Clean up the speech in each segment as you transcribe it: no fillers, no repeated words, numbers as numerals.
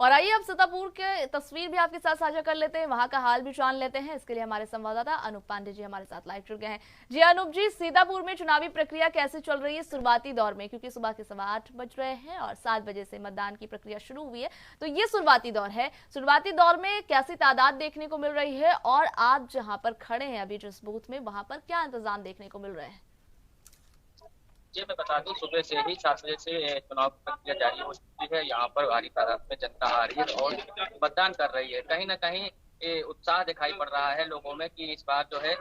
और आइए अब सीतापुर के तस्वीर भी आपके साथ साझा कर लेते हैं, वहां का हाल भी जान लेते हैं। इसके लिए हमारे संवाददाता अनूप पांडे जी हमारे साथ लाइव जुड़ गए हैं। जी अनूप जी, सीतापुर में चुनावी प्रक्रिया कैसे चल रही है शुरुआती दौर में, क्योंकि सुबह के 8:15 बज रहे हैं और 7 बजे से मतदान की प्रक्रिया शुरू हुई है, तो ये शुरुआती दौर है। शुरुआती दौर में कैसी तादाद देखने को मिल रही है और आप जहां पर खड़े हैं अभी जिस बूथ में, वहां पर क्या इंतजाम देखने को मिल रहे हैं? जी मैं बता दूं, सुबह से ही 7 बजे से चुनाव प्रक्रिया जारी हो चुकी है। यहाँ पर भारी तादाद में जनता आ रही है और मतदान कर रही है। कहीं ना कहीं ये उत्साह दिखाई पड़ रहा है लोगों में कि इस बार जो है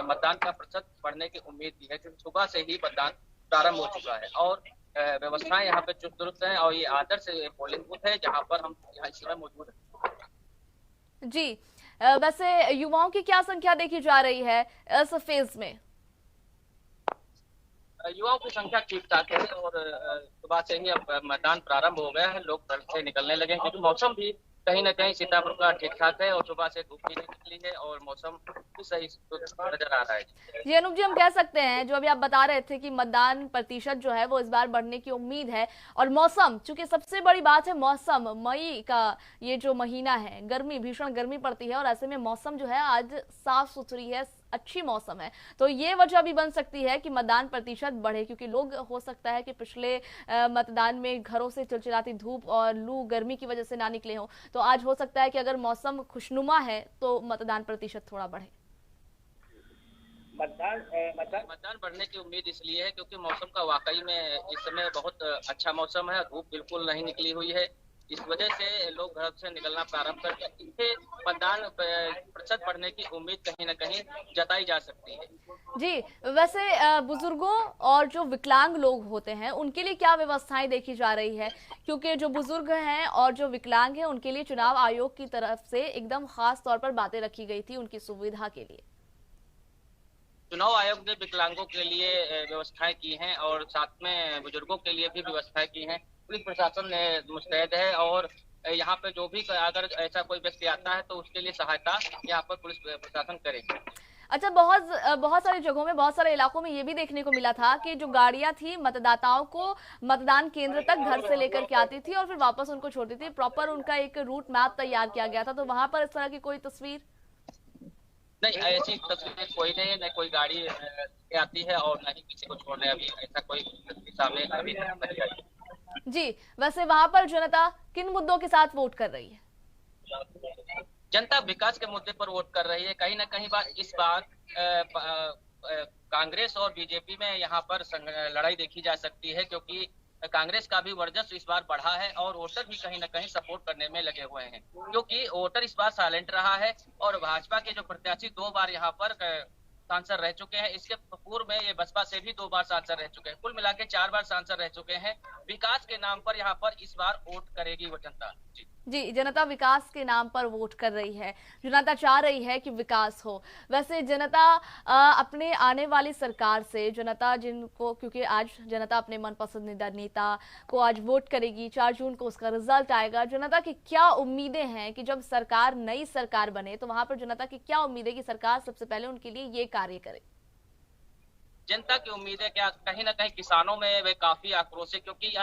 मतदान का प्रतिशत बढ़ने की उम्मीद भी है, क्योंकि सुबह से ही मतदान प्रारंभ हो चुका है और व्यवस्थाएं यहाँ पे चुस्त दुरुस्त है। और ये आदर्श पोलिंग बूथ है जहाँ पर हम यहाँ इस समय मौजूद हैं। जी, वैसे युवाओं की क्या संख्या देखी जा रही है इस फेज में? युवाओं की संख्या ठीक ठाक है और सुबह से ही अब मतदान प्रारंभ हो गया है। लोग घर से निकलने लगे हैं क्योंकि मौसम भी कहीं ना कहीं सीतापुर का ठीक ठाक है और सुबह से धूप भी नहीं निकली है और मौसम भी सही नजर आ रहा है। जी अनूप जी, हम कह सकते हैं जो अभी आप बता रहे थे कि मतदान प्रतिशत जो है वो इस बार बढ़ने की उम्मीद है, और मौसम, चूंकि सबसे बड़ी बात है मौसम, मई का ये जो महीना है, गर्मी, भीषण गर्मी पड़ती है और ऐसे में मौसम जो है आज साफ सुथरी है, अच्छी मौसम है, तो ये वजह भी बन सकती है कि मतदान प्रतिशत बढ़े, क्योंकि लोग हो सकता है कि पिछले मतदान में घरों से चिलचिलाती धूप और लू गर्मी की वजह से ना निकले हों, तो आज हो सकता है कि अगर मौसम खुशनुमा है तो मतदान प्रतिशत थोड़ा बढ़े। मतदान बढ़ने की उम्मीद इसलिए है क्योंकि मौसम का वाकई में इस समय बहुत अच्छा मौसम है। धूप बिल्कुल नहीं निकली हुई है, इस वजह से लोग घर से निकलना प्रारंभ कर दिया। इससे मतदान प्रतिशत बढ़ने की उम्मीद कहीं ना कहीं जताई जा सकती है। जी, वैसे बुजुर्गों और जो विकलांग लोग होते हैं उनके लिए क्या व्यवस्थाएं देखी जा रही है, क्योंकि जो बुजुर्ग हैं और जो विकलांग हैं उनके लिए चुनाव आयोग की तरफ से एकदम खास तौर पर बातें रखी गई थी उनकी सुविधा के लिए। चुनाव आयोग ने विकलांगों के लिए व्यवस्थाएं की हैं और साथ में बुजुर्गों के लिए भी व्यवस्थाएं की हैं। पुलिस प्रशासन मुस्तैद है और यहाँ पे जो भी अगर ऐसा कोई व्यक्ति आता है तो उसके लिए सहायता यहाँ पर पुलिस प्रशासन करेगी। अच्छा, बहुत बहुत सारी जगहों में, बहुत सारे इलाकों में ये भी देखने को मिला था कि जो गाड़ियां थी मतदाताओं को मतदान केंद्र तक घर से लेकर के आती थी और फिर वापस उनको छोड़ती थी। प्रॉपर उनका एक रूट मैप तैयार किया गया था, तो वहां पर इस तरह की कोई तस्वीर? नहीं, ऐसी तस्वीर कोई नहीं है, न कोई गाड़ी आती है और न ही किसी को छोड़ने अभी ऐसा कोई तस्वीर सामने अभी नहीं आई। जी, वैसे वहां पर जनता किन मुद्दों के साथ वोट कर रही है? जनता विकास के मुद्दे पर वोट कर रही है। कहीं ना कहीं इस बार कांग्रेस और बीजेपी में यहाँ पर लड़ाई देखी जा सकती है, क्योंकि कांग्रेस का भी वर्चस्व इस बार बढ़ा है और वोटर भी कहीं ना कहीं सपोर्ट करने में लगे हुए हैं, क्योंकि वोटर इस बार साइलेंट रहा है और भाजपा के जो प्रत्याशी 2 बार यहाँ पर सांसद रह चुके हैं। इसके पूर्व में ये बसपा से भी 2 बार सांसद रह चुके हैं। कुल मिला के 4 बार सांसद रह चुके हैं। विकास के नाम पर यहाँ पर इस बार वोट करेगी वो जनता। जी, जनता विकास के नाम पर वोट कर रही है, जनता चाह रही है कि विकास हो। वैसे जनता अपने आने वाली सरकार से, जनता जिनको, क्योंकि आज जनता अपने मन पसंदीदा नेता को आज वोट करेगी, 4 जून को उसका रिजल्ट आएगा, जनता की क्या उम्मीदें हैं कि जब सरकार, नई सरकार बने तो वहां पर जनता की क्या उम्मीद है कि सरकार सबसे पहले उनके लिए ये कार्य करे? जनता की उम्मीदें क्या, कहीं ना कहीं किसानों में वे काफी आक्रोश है, क्योंकि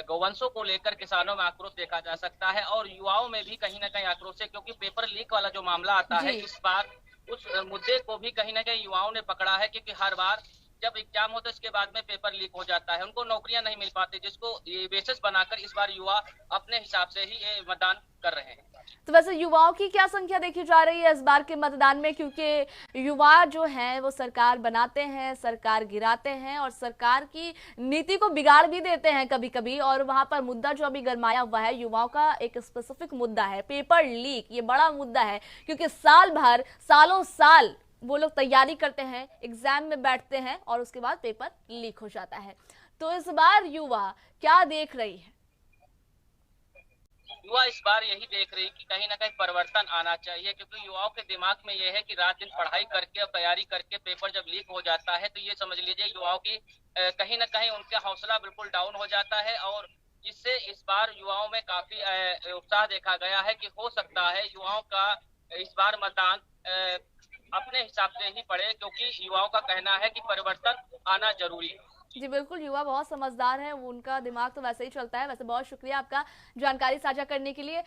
गौवंशों को लेकर किसानों में आक्रोश देखा जा सकता है और युवाओं में भी कहीं ना कहीं आक्रोश है, क्योंकि पेपर लीक वाला जो मामला आता है इस बार उस मुद्दे को भी कहीं ना कहीं युवाओं ने पकड़ा है, क्योंकि हर बार जब एग्जाम होता है उसके बाद में पेपर लीक हो जाता है, उनको नौकरियां नहीं मिल पाती, जिसको ये बेसिस बनाकर इस बार युवा अपने हिसाब से ही ये मतदान कर रहे हैं। तो वैसे युवाओं की क्या संख्या देखी जा रही है इस बार के मतदान में, क्योंकि युवा जो हैं वो सरकार बनाते हैं, सरकार गिराते हैं और सरकार की नीति को बिगाड़ भी देते हैं कभी कभी, और वहां पर मुद्दा जो अभी गरमाया हुआ है युवाओं का एक स्पेसिफिक मुद्दा है पेपर लीक। ये बड़ा मुद्दा है क्योंकि साल भर, सालों साल वो लोग तैयारी करते हैं, एग्जाम में बैठते हैं और उसके बाद पेपर लीक हो जाता है। तो इस बार युवा क्या देख रही है? युवा इस बार यही देख रही कि कहीं ना कहीं परिवर्तन आना चाहिए, क्योंकि युवाओं के दिमाग में यह है कि रात दिन पढ़ाई करके और तैयारी करके पेपर जब लीक हो जाता है तो ये समझ लीजिए युवाओं की कहीं ना कहीं उनका हौसला बिल्कुल डाउन हो जाता है और जिससे इस बार युवाओं में काफी उत्साह देखा गया है कि हो सकता है युवाओं का इस बार मतदान अपने हिसाब से ही पड़े, क्योंकि युवाओं का कहना है कि परिवर्तन आना जरूरी है। जी बिल्कुल, युवा बहुत समझदार है, वो उनका दिमाग तो वैसे ही चलता है। वैसे बहुत शुक्रिया आपका जानकारी साझा करने के लिए।